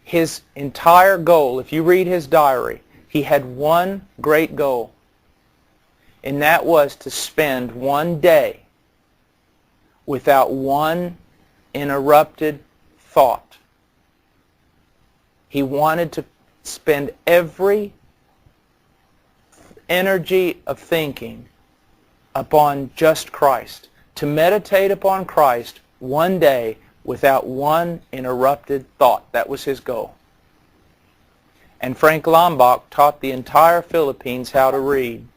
His entire goal, if you read his diary, he had one great goal, and that was to spend one day without one interrupted thought. He wanted to spend every energy of thinking upon just Christ, to meditate upon Christ one day without one interrupted thought. That was his goal. And Frank Lombok taught the entire Philippines how to read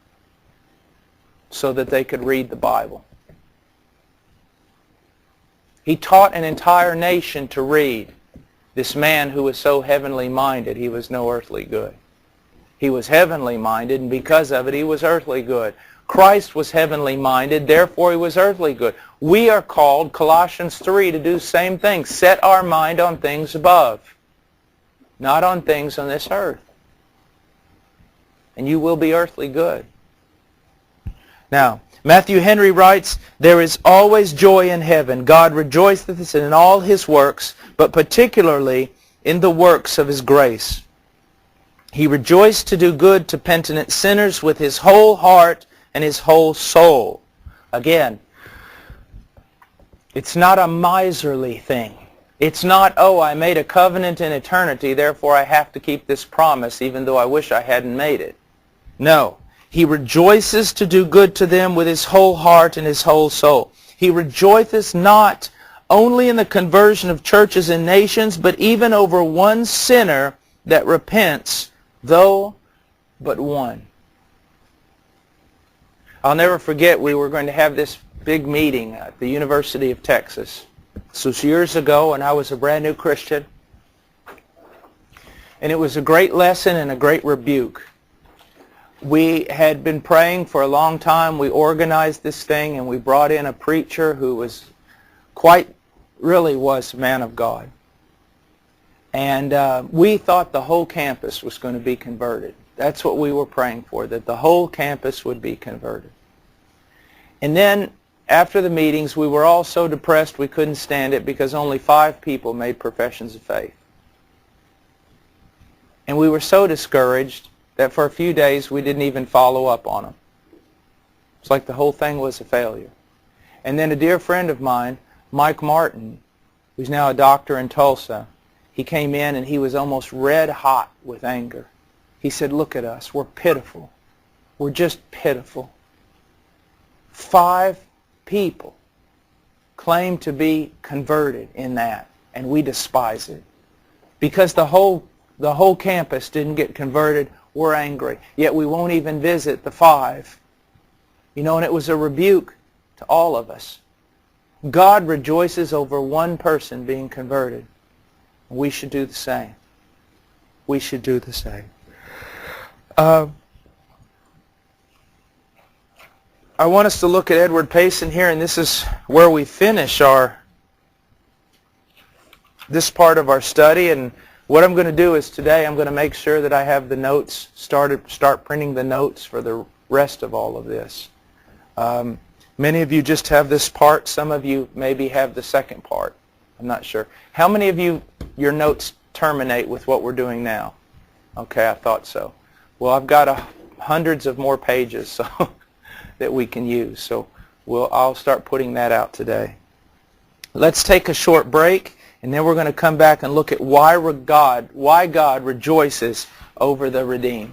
so that they could read the Bible. He taught an entire nation to read. This man who was so heavenly minded, he was no earthly good. He was heavenly minded, and because of it, he was earthly good. Christ was heavenly minded, therefore he was earthly good. We are called, Colossians 3, to do the same thing. Set our mind on things above, not on things on this earth. And you will be earthly good. Now, Matthew Henry writes, "There is always joy in heaven. God rejoiceth in all his works, but particularly in the works of his grace. He rejoiced to do good to penitent sinners with his whole heart and his whole soul." Again, it's not a miserly thing. It's not, oh, I made a covenant in eternity, therefore I have to keep this promise even though I wish I hadn't made it. No. He rejoices to do good to them with his whole heart and his whole soul. He rejoiceth not only in the conversion of churches and nations, but even over one sinner that repents, though but one. I'll never forget, we were going to have this big meeting at the University of Texas. This was years ago, and I was a brand new Christian. And it was a great lesson and a great rebuke. We had been praying for a long time. We organized this thing, and we brought in a preacher who was really was a man of God. And we thought the whole campus was going to be converted. That's what we were praying for, that the whole campus would be converted. And then after the meetings, we were all so depressed we couldn't stand it because only 5 people made professions of faith. And we were so discouraged that for a few days we didn't even follow up on them. It's like the whole thing was a failure. And then a dear friend of mine, Mike Martin, who's now a doctor in Tulsa, he came in and he was almost red hot with anger. He said, "Look at us. We're pitiful. We're just pitiful. 5 people claim to be converted in that, and we despise it. Because the whole campus didn't get converted, we're angry. Yet we won't even visit the 5. You know, and it was a rebuke to all of us. God rejoices over one person being converted. We should do the same. We should do the same. I want us to look at Edward Payson here, and this is where we finish this part of our study. And what I'm going to do is today I'm going to make sure that I have the notes, start printing the notes for the rest of all of this. Many of you just have this part. Some of you maybe have the second part. I'm not sure. How many of you, your notes terminate with what we're doing now? Okay, I thought so. Well, I've got hundreds of more pages so that we can use. So I'll start putting that out today. Let's take a short break, and then we're going to come back and look at why God rejoices over the redeemed.